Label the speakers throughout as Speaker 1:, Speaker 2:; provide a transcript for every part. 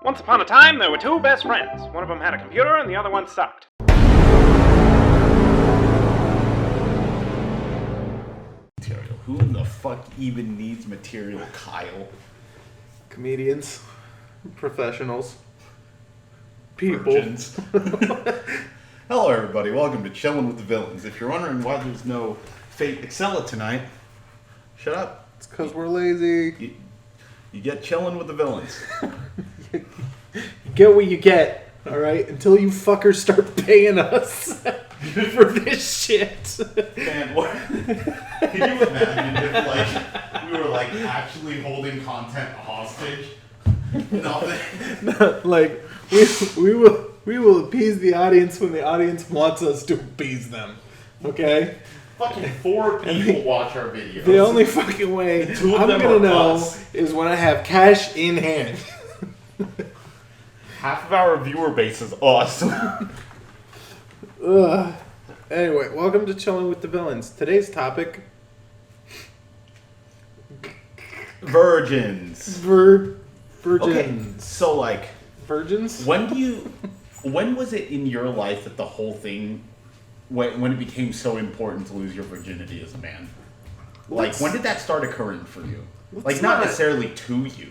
Speaker 1: Once upon a time, there were two best friends. One of them had a computer and the other one sucked.
Speaker 2: Material. Who in the fuck even needs material, Kyle?
Speaker 3: Comedians, professionals, people.
Speaker 2: Virgins. Hello, everybody. Welcome to Chillin with the Villains. If you're wondering why there's no Fate Excella tonight, shut up.
Speaker 3: It's because we're lazy.
Speaker 2: You get chillin with the villains.
Speaker 3: You get what you get, alright? Until you fuckers start paying us for this shit.
Speaker 2: Man, what? Can you imagine if, we were, actually holding content hostage? Nothing.
Speaker 3: No, we will appease the audience when the audience wants us to appease them. Okay?
Speaker 2: Fucking 4 people watch our videos.
Speaker 3: The only fucking way I'm gonna know is when I have cash in hand.
Speaker 2: Half of our viewer base is us.
Speaker 3: Anyway, welcome to Chillin with the Villains. Today's topic:
Speaker 2: virgins.
Speaker 3: Virgins.
Speaker 2: Okay, so
Speaker 3: virgins.
Speaker 2: When was it in your life that the whole thing, when it became so important to lose your virginity as a man? When did that start occurring for you? Not necessarily to you,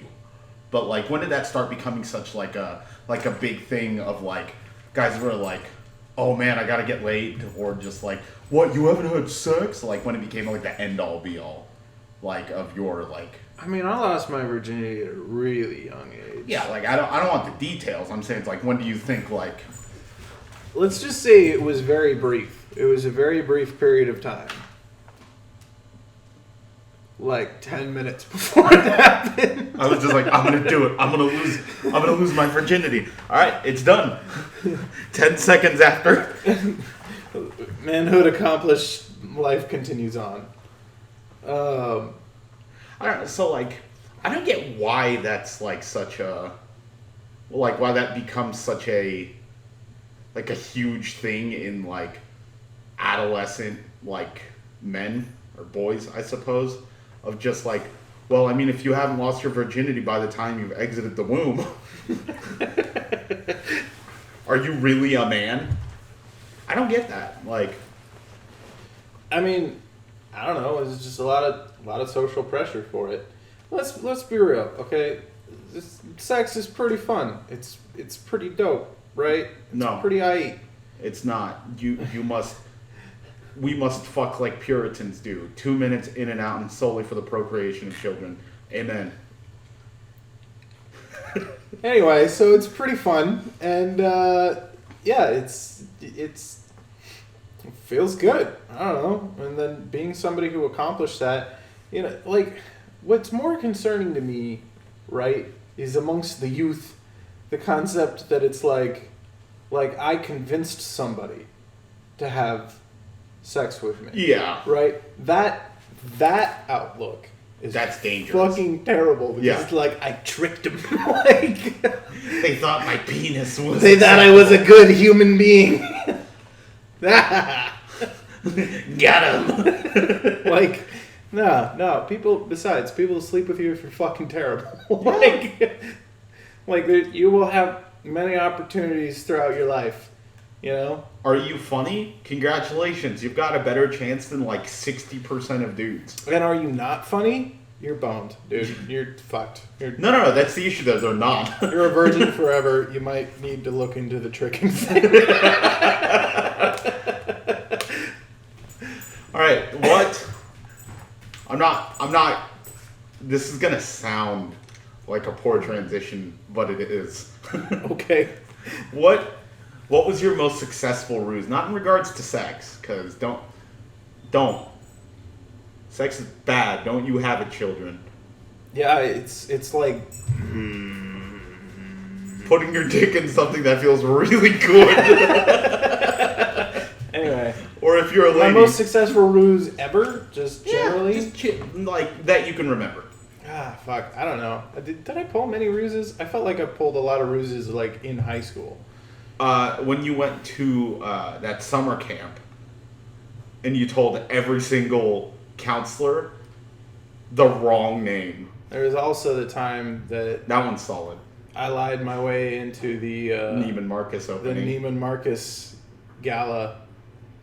Speaker 2: but when did that start becoming such a big thing of guys were like, oh man, I gotta get laid, or just what, you haven't had sex? When it became the end all be all, of your
Speaker 3: I mean, I lost my virginity at a really young age.
Speaker 2: Yeah, I don't want the details. I'm saying it's when do you think
Speaker 3: Let's just say it was very brief. It was a very brief period of time. 10 minutes before it happened.
Speaker 2: I was just I'm gonna do it. I'm gonna lose my virginity. Alright, it's done. 10 seconds after.
Speaker 3: Manhood accomplished, life continues on.
Speaker 2: I don't know, so I don't get why that's such a, why that becomes such a huge thing in adolescent men or boys, I suppose, of just well, I mean, if you haven't lost your virginity by the time you've exited the womb, are you really a man? I don't get that.
Speaker 3: I mean, I don't know. It's just a lot of social pressure for it. Let's be real, okay? Sex is pretty fun. It's pretty dope, right?
Speaker 2: No,
Speaker 3: pretty aight.
Speaker 2: It's not. We must fuck like Puritans do. 2 minutes in and out, and solely for the procreation of children. Amen.
Speaker 3: Anyway, so it's pretty fun, and yeah, it feels good. I don't know. And then being somebody who accomplished that, what's more concerning to me, right, is amongst the youth, the concept that it's like I convinced somebody to have sex with me.
Speaker 2: Yeah.
Speaker 3: Right? That outlook is
Speaker 2: that's dangerous.
Speaker 3: Fucking terrible. Because I tricked them.
Speaker 2: They thought my penis was.
Speaker 3: They thought I was a good human being.
Speaker 2: Got him.
Speaker 3: No. People will sleep with you if you're fucking terrible. You will have many opportunities throughout your life. You know?
Speaker 2: Are you funny? Congratulations. You've got a better chance than 60% of dudes.
Speaker 3: And are you not funny? You're boned, dude. You're fucked.
Speaker 2: No. That's the issue, though. They're not.
Speaker 3: You're a virgin forever. You might need to look into the tricking thing.
Speaker 2: Alright, what? I'm not. This is going to sound like a poor transition, but it is.
Speaker 3: Okay.
Speaker 2: What was your most successful ruse? Not in regards to sex, because don't. Sex is bad. Don't you have a children.
Speaker 3: Yeah, it's like...
Speaker 2: putting your dick in something that feels really good.
Speaker 3: Anyway.
Speaker 2: Or if you're a lady.
Speaker 3: My most successful ruse ever? Just generally?
Speaker 2: Yeah, just that you can remember.
Speaker 3: Ah, fuck. I don't know. Did I pull many ruses? I felt like I pulled a lot of ruses in high school.
Speaker 2: When you went to that summer camp and you told every single counselor the wrong name.
Speaker 3: There was also the time that...
Speaker 2: That one's solid.
Speaker 3: I lied my way into the
Speaker 2: Neiman Marcus
Speaker 3: the
Speaker 2: opening.
Speaker 3: Neiman Marcus gala.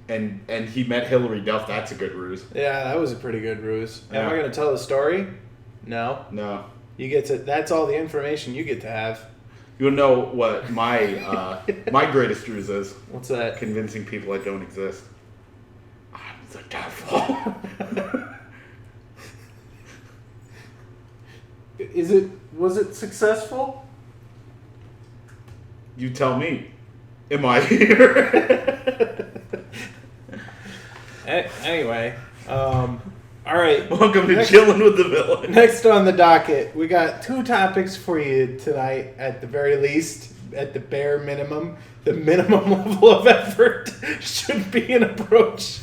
Speaker 2: And he met Hillary Duff. That's a good ruse.
Speaker 3: Yeah, that was a pretty good ruse. Am
Speaker 2: Yeah.
Speaker 3: I going to tell the story? No.
Speaker 2: No.
Speaker 3: You get to. That's all the information you get to have.
Speaker 2: You'll know what my my greatest ruse is.
Speaker 3: What's that?
Speaker 2: Convincing people I don't exist. I'm the devil.
Speaker 3: Was it successful?
Speaker 2: You tell me. Am I here?
Speaker 3: Anyway, all right.
Speaker 2: Welcome to Chillin with the Villain.
Speaker 3: Next on the docket, we got 2 topics for you tonight. At the very least, at the bare minimum, the minimum level of effort should be an approach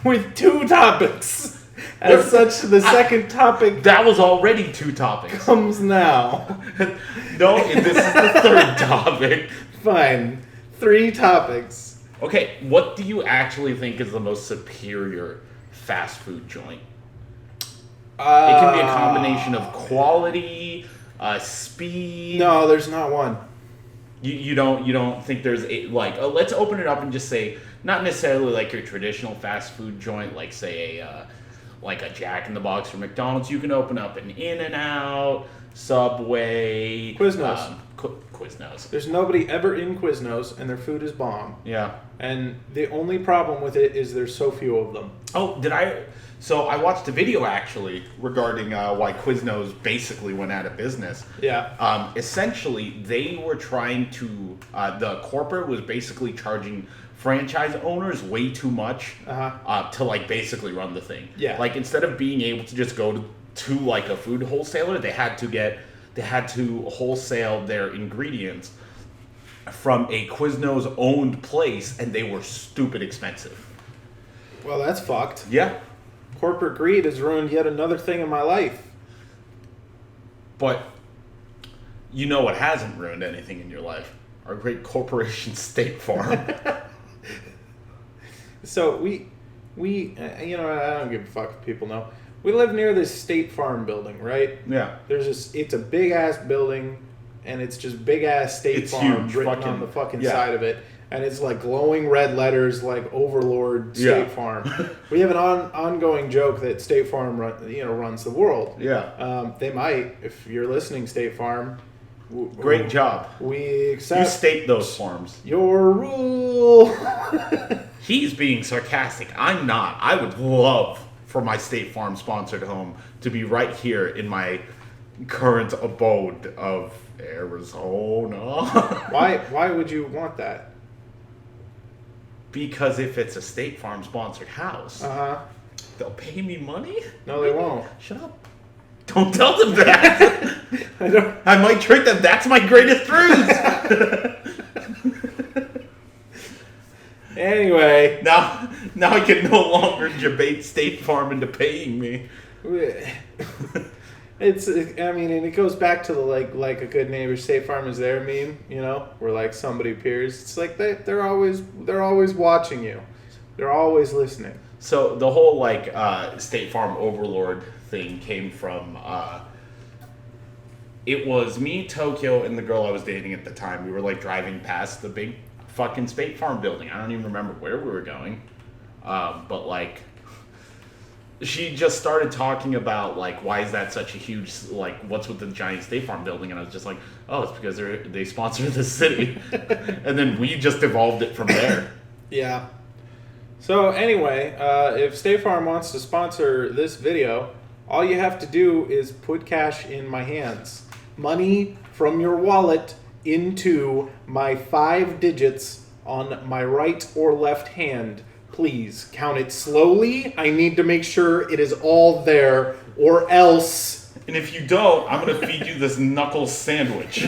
Speaker 3: with 2 topics. As such, the second topic
Speaker 2: That was already 2 topics.
Speaker 3: comes now.
Speaker 2: No, this is the 3rd topic.
Speaker 3: Fine, 3 topics.
Speaker 2: Okay, what do you actually think is the most superior fast food joint? It can be a combination of quality, speed.
Speaker 3: No, there's not one.
Speaker 2: You don't think there's a let's open it up and just say not necessarily like your traditional fast food joint, like say a Jack in the Box or McDonald's. You can open up an In-N-Out, Subway,
Speaker 3: Quiznos.
Speaker 2: Quiznos.
Speaker 3: There's nobody ever in Quiznos, and their food is bomb.
Speaker 2: Yeah.
Speaker 3: And the only problem with it is there's so few of them.
Speaker 2: Oh, So I watched a video actually regarding why Quiznos basically went out of business.
Speaker 3: Yeah.
Speaker 2: Essentially, they were trying to. The corporate was basically charging franchise owners way too much to like basically run the thing.
Speaker 3: Yeah.
Speaker 2: Like instead of being able to just go to like a food wholesaler, they had to wholesale their ingredients from a Quiznos owned place, and they were stupid expensive.
Speaker 3: Well, that's fucked.
Speaker 2: Yeah.
Speaker 3: Corporate greed has ruined yet another thing in my life.
Speaker 2: But you know what hasn't ruined anything in your life? Our great corporation State Farm.
Speaker 3: So we I don't give a fuck if people know. We live near this State Farm building, right?
Speaker 2: Yeah.
Speaker 3: It's a big ass building, and it's just big ass State Farm
Speaker 2: huge,
Speaker 3: written on the fucking side of it. And it's like glowing red letters, like Overlord State Farm. We have an ongoing joke that State Farm runs the world.
Speaker 2: Yeah.
Speaker 3: They might, if you're listening, State Farm.
Speaker 2: Great job.
Speaker 3: We accept
Speaker 2: You state those farms.
Speaker 3: your rule.
Speaker 2: He's being sarcastic. I'm not. I would love for my State Farm sponsored home to be right here in my current abode of Arizona.
Speaker 3: Why would you want that?
Speaker 2: Because if it's a State Farm sponsored house, they'll pay me money?
Speaker 3: No, they won't.
Speaker 2: Shut up. Don't tell them that.
Speaker 3: I don't.
Speaker 2: I might trick them. That's my greatest ruse.
Speaker 3: Anyway,
Speaker 2: Now I can no longer debate State Farm into paying me.
Speaker 3: and it goes back to the like a good neighbor State Farm is there meme, where like somebody appears. It's like they're always watching you. They're always listening.
Speaker 2: So the whole State Farm Overlord thing came from it was me, Tokyo, and the girl I was dating at the time. We were like driving past the big fucking State Farm building. I don't even remember where we were going. But like she just started talking about like why is that such a huge what's with the giant State Farm building, and I was just like, oh, it's because they sponsor the city. And then we just evolved it from there.
Speaker 3: Yeah. So anyway, if State Farm wants to sponsor this video, all you have to do is put cash in my hands. Money from your wallet into my 5 digits on my right or left hand. Please count it slowly. I need to make sure it is all there, or else.
Speaker 2: And if you don't, I'm going to feed you this knuckle sandwich.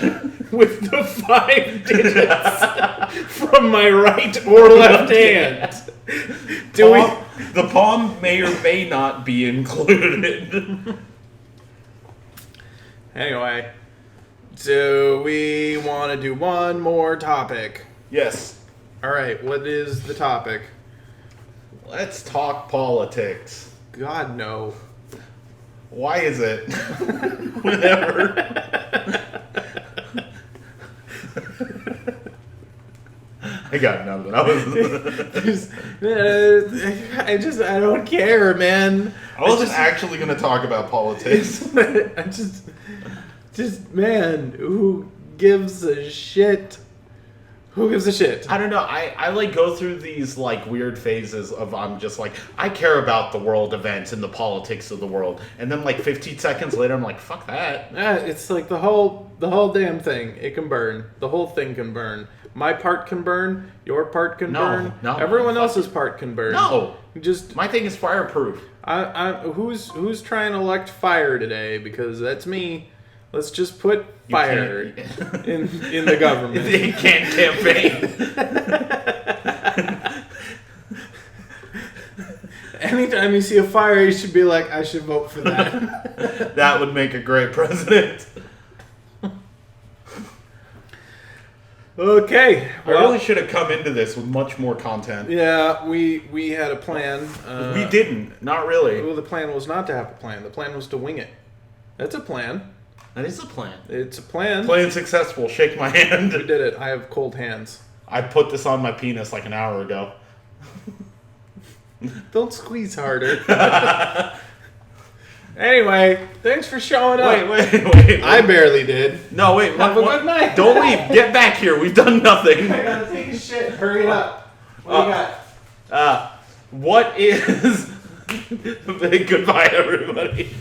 Speaker 3: With the 5 digits from my right or left hand.
Speaker 2: The palm may or may not be included.
Speaker 3: Anyway, do we want to do one more topic?
Speaker 2: Yes.
Speaker 3: All right, what is the topic?
Speaker 2: Let's talk politics.
Speaker 3: God, no.
Speaker 2: Why is it? Whenever. I got nothing. I
Speaker 3: don't care, man.
Speaker 2: wasn't actually going to talk about politics.
Speaker 3: Man, who gives a shit? Who gives a shit?
Speaker 2: I don't know. I like go through these like weird phases of I'm just like I care about the world events and the politics of the world, and then like 15 seconds later I'm like fuck that.
Speaker 3: Yeah, it's like the whole damn thing. It can burn. The whole thing can burn. My part can burn. Your part can burn.
Speaker 2: No.
Speaker 3: Everyone else's part can burn.
Speaker 2: No.
Speaker 3: Just
Speaker 2: My thing is fireproof.
Speaker 3: who's trying to elect fire today? Because that's me. Let's just put fire in the government.
Speaker 2: They can't campaign.
Speaker 3: Anytime you see a fire, you should be like, I should vote for that.
Speaker 2: That would make a great president.
Speaker 3: Okay. Well,
Speaker 2: I really should have come into this with much more content.
Speaker 3: Yeah, we had a plan.
Speaker 2: We didn't. Not really.
Speaker 3: Well, the plan was not to have a plan. The plan was to wing it. That's a plan.
Speaker 2: That is a plan.
Speaker 3: It's a plan.
Speaker 2: Plan successful. Shake my hand.
Speaker 3: We did it. I have cold hands.
Speaker 2: I put this on my penis like an hour ago.
Speaker 3: Don't squeeze harder. Anyway, thanks for showing up.
Speaker 2: Wait.
Speaker 3: I barely did.
Speaker 2: No, wait.
Speaker 3: Have a good night.
Speaker 2: Don't leave. Get back here. We've done nothing.
Speaker 3: I gotta take a shit. Hurry up. What do you got?
Speaker 2: What is... Goodbye, everybody.